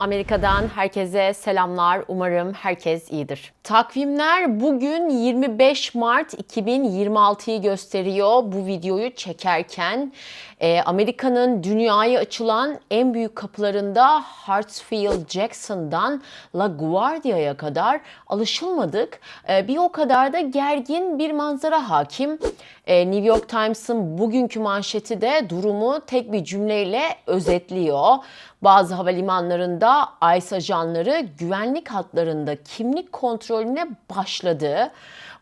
Amerika'dan herkese selamlar. Umarım herkes iyidir. Takvimler bugün 25 Mart 2026'yı gösteriyor. Bu videoyu çekerken Amerika'nın dünyaya açılan en büyük kapılarında Hartsfield-Jackson'dan LaGuardia'ya kadar alışılmadık. Bir o kadar da gergin bir manzara hakim. New York Times'ın bugünkü manşeti de durumu tek bir cümleyle özetliyor. Bazı havalimanlarında ICE ajanları güvenlik hatlarında kimlik kontrolüne başladı.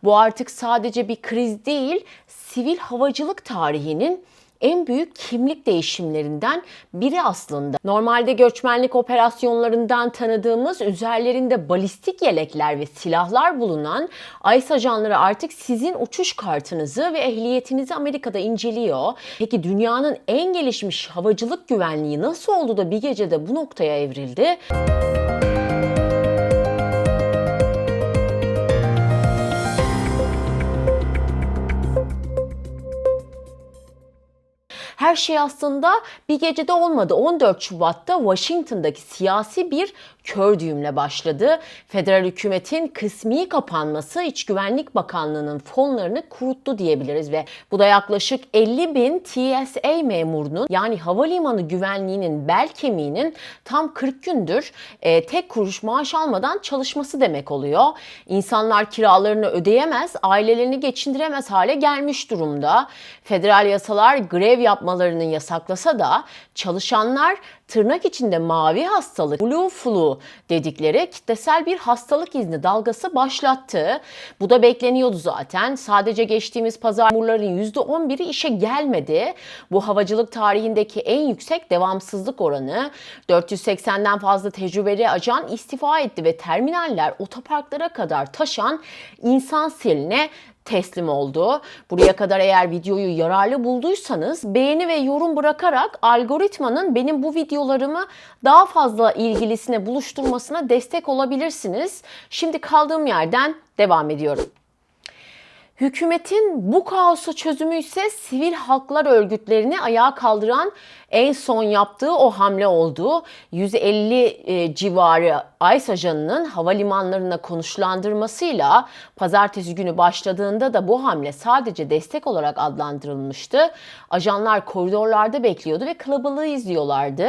Bu artık sadece bir kriz değil, sivil havacılık tarihinin en büyük kimlik değişimlerinden biri aslında. Normalde göçmenlik operasyonlarından tanıdığımız üzerlerinde balistik yelekler ve silahlar bulunan ICE ajanları artık sizin uçuş kartınızı ve ehliyetinizi Amerika'da inceliyor. Peki dünyanın en gelişmiş havacılık güvenliği nasıl oldu da bir gecede bu noktaya evrildi? Her şey aslında bir gecede olmadı. 14 Şubat'ta Washington'daki siyasi bir kör düğümle başladı. Federal hükümetin kısmi kapanması İç Güvenlik Bakanlığı'nın fonlarını kuruttu diyebiliriz ve bu da yaklaşık 50 bin TSA memurunun yani havalimanı güvenliğinin bel kemiğinin tam 40 gündür tek kuruş maaş almadan çalışması demek oluyor. İnsanlar kiralarını ödeyemez, ailelerini geçindiremez hale gelmiş durumda. Federal yasalar grev yapmalarını yasaklasa da çalışanlar tırnak içinde mavi hastalık, blue flu dedikleri kitlesel bir hastalık izni dalgası başlattı. Bu da bekleniyordu zaten. Sadece geçtiğimiz pazar memurların %11'i işe gelmedi. Bu havacılık tarihindeki en yüksek devamsızlık oranı. 480'den fazla tecrübeli ajan istifa etti ve terminaller otoparklara kadar taşan insan seline teslim oldu. Buraya kadar eğer videoyu yararlı bulduysanız beğeni ve yorum bırakarak algoritmanın benim bu videolarımı daha fazla ilgilisine buluşturmasına destek olabilirsiniz. Şimdi kaldığım yerden devam ediyorum. Hükümetin bu kaosu çözümü ise sivil haklar örgütlerini ayağa kaldıran en son yaptığı o hamle oldu. 150 civarı ICE ajanının havalimanlarına konuşlandırmasıyla pazartesi günü başladığında da bu hamle sadece destek olarak adlandırılmıştı. Ajanlar koridorlarda bekliyordu ve kalabalığı izliyorlardı.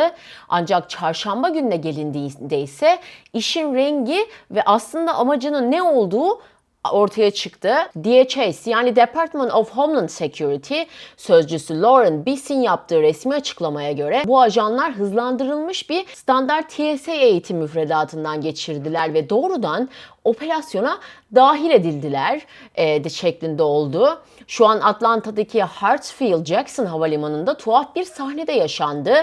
Ancak çarşamba gününe gelindiğinde ise işin rengi ve aslında amacının ne olduğu ortaya çıktı. DHS yani Department of Homeland Security sözcüsü Lauren Biss'in yaptığı resmi açıklamaya göre bu ajanlar hızlandırılmış bir standart TSA eğitim müfredatından geçirdiler ve doğrudan operasyona dahil edildiler şeklinde oldu. Şu an Atlanta'daki Hartsfield-Jackson havalimanında tuhaf bir sahnede yaşandı.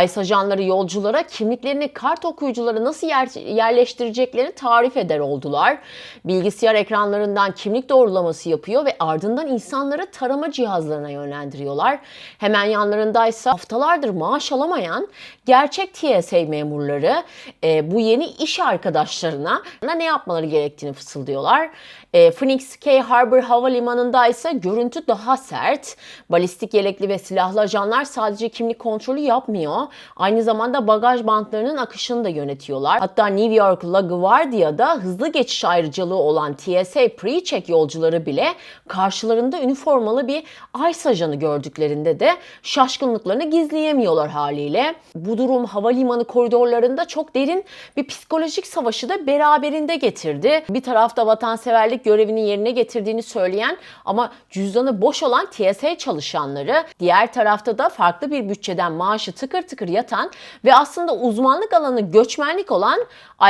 ICE ajanları yolculara kimliklerini kart okuyucuları nasıl yerleştireceklerini tarif eder oldular. Bilgisayar ekranlarından kimlik doğrulaması yapıyor ve ardından insanları tarama cihazlarına yönlendiriyorlar. Hemen yanlarındaysa haftalardır maaş alamayan gerçek TSA memurları bu yeni iş arkadaşlarına ne yapmaları gerektiğini fısıldıyorlar. Phoenix K Harbor Havalimanı'nda ise görüntü daha sert. Balistik yelekli ve silahlı ajanlar sadece kimlik kontrolü yapmıyor. Aynı zamanda bagaj bantlarının akışını da yönetiyorlar. Hatta New York LaGuardia'da hızlı geçiş ayrıcalığı olan TSA pre-check yolcuları bile karşılarında üniformalı bir ICE ajanı gördüklerinde de şaşkınlıklarını gizleyemiyorlar haliyle. Bu durum havalimanı koridorlarında çok derin bir psikolojik savaşı da beraberinde getirdi. Bir tarafta vatanseverlik görevini yerine getirdiğini söyleyen ama cüzdanı boş olan TSA çalışanları, diğer tarafta da farklı bir bütçeden maaşı tıkır tıkır yatan ve aslında uzmanlık alanı göçmenlik olan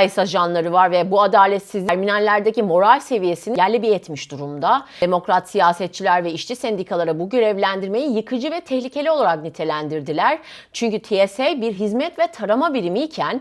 ICE ajanları var ve bu adaletsiz terminallerdeki moral seviyesini yerle bir etmiş durumda. Demokrat siyasetçiler ve işçi sendikalara bu görevlendirmeyi yıkıcı ve tehlikeli olarak nitelendirdiler. Çünkü TSA bir hizmet ve tarama birimi iken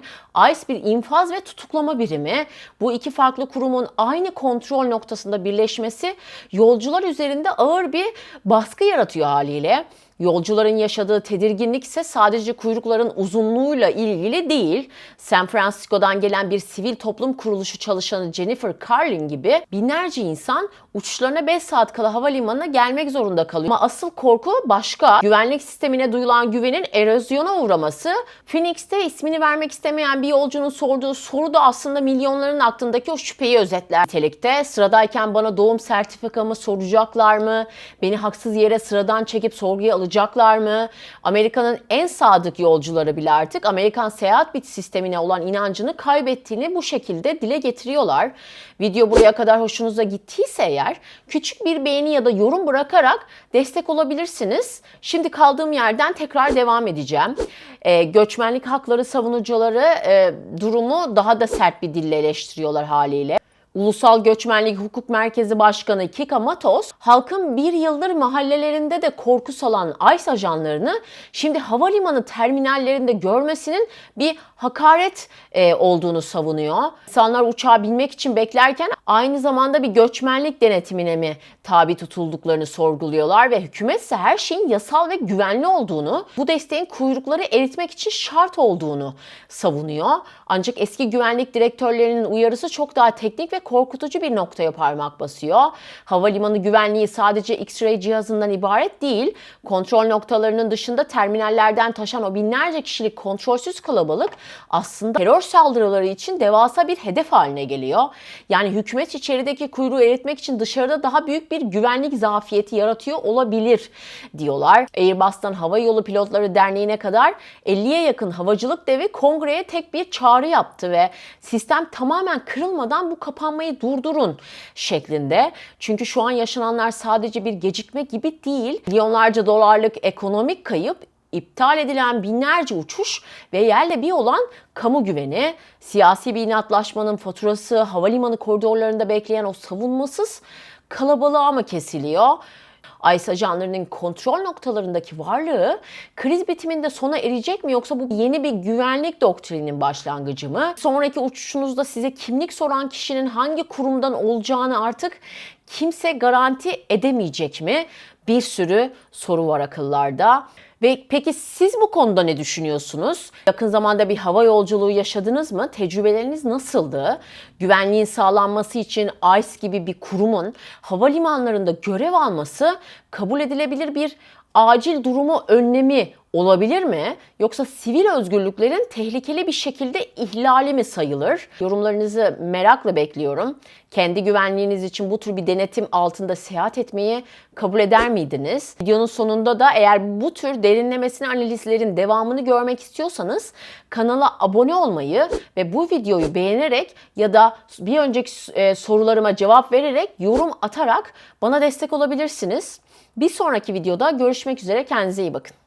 ICE bir infaz ve tutuklama birimi. Bu iki farklı kurumun aynı kontrol noktasında birleşmesi yolcular üzerinde ağır bir baskı yaratıyor haliyle. Yolcuların yaşadığı tedirginlik ise sadece kuyrukların uzunluğuyla ilgili değil. San Francisco'dan gelen bir sivil toplum kuruluşu çalışanı Jennifer Carlin gibi binlerce insan uçuşlarına 5 saat kala havalimanına gelmek zorunda kalıyor. Ama asıl korku başka. Güvenlik sistemine duyulan güvenin erozyona uğraması. Phoenix'te ismini vermek istemeyen bir yolcunun sorduğu soru da aslında milyonların aklındaki o şüpheyi özetler nitelikte. Sıradayken bana doğum sertifikamı soracaklar mı? Beni haksız yere sıradan çekip sorguya alacaklar mı? Amerika'nın en sadık yolcuları bile artık Amerikan seyahat sistemine olan inancını kaybettiğini bu şekilde dile getiriyorlar. Video buraya kadar hoşunuza gittiyse eğer küçük bir beğeni ya da yorum bırakarak destek olabilirsiniz. Şimdi kaldığım yerden tekrar devam edeceğim. Göçmenlik hakları savunucuları durumu daha da sert bir dille eleştiriyorlar haliyle. Ulusal Göçmenlik Hukuk Merkezi Başkanı Kika Matos, halkın bir yıldır mahallelerinde de korku salan ICE ajanlarını şimdi havalimanı terminallerinde görmesinin bir hakaret olduğunu savunuyor. İnsanlar uçağa binmek için beklerken aynı zamanda bir göçmenlik denetimine mi tabi tutulduklarını sorguluyorlar ve hükümet ise her şeyin yasal ve güvenli olduğunu, bu desteğin kuyrukları eritmek için şart olduğunu savunuyor. Ancak eski güvenlik direktörlerinin uyarısı çok daha teknik ve korkutucu bir noktaya parmak basıyor. Havalimanı güvenliği sadece X-ray cihazından ibaret değil. Kontrol noktalarının dışında terminallerden taşan o binlerce kişilik kontrolsüz kalabalık aslında terör saldırıları için devasa bir hedef haline geliyor. Yani hükümet içerideki kuyruğu eritmek için dışarıda daha büyük bir güvenlik zafiyeti yaratıyor olabilir diyorlar. Airbus'tan Havayolu Pilotları Derneği'ne kadar 50'ye yakın havacılık devi kongreye tek bir çağrı yaptı ve sistem tamamen kırılmadan bu kapanmayı durdurun şeklinde. Çünkü şu an yaşananlar sadece bir gecikme gibi değil. Milyonlarca dolarlık ekonomik kayıp, iptal edilen binlerce uçuş ve yerle bir olan kamu güveni, siyasi bir inatlaşmanın faturası, havalimanı koridorlarında bekleyen o savunmasız kalabalığa mı kesiliyor? ICE ajanlarının kontrol noktalarındaki varlığı kriz bitiminde sona erecek mi, yoksa bu yeni bir güvenlik doktrininin başlangıcı mı? Sonraki uçuşunuzda size kimlik soran kişinin hangi kurumdan olacağını artık kimse garanti edemeyecek mi? Bir sürü soru var akıllarda. Ve peki siz bu konuda ne düşünüyorsunuz? Yakın zamanda bir hava yolculuğu yaşadınız mı? Tecrübeleriniz nasıldı? Güvenliğin sağlanması için ICE gibi bir kurumun havalimanlarında görev alması kabul edilebilir bir acil durumu önlemi olabilir mi? Yoksa sivil özgürlüklerin tehlikeli bir şekilde ihlali mi sayılır? Yorumlarınızı merakla bekliyorum. Kendi güvenliğiniz için bu tür bir denetim altında seyahat etmeyi kabul eder miydiniz? Videonun sonunda da eğer bu tür derinlemesine analizlerin devamını görmek istiyorsanız kanala abone olmayı ve bu videoyu beğenerek ya da bir önceki sorularıma cevap vererek, yorum atarak bana destek olabilirsiniz. Bir sonraki videoda görüşmek üzere, kendinize iyi bakın.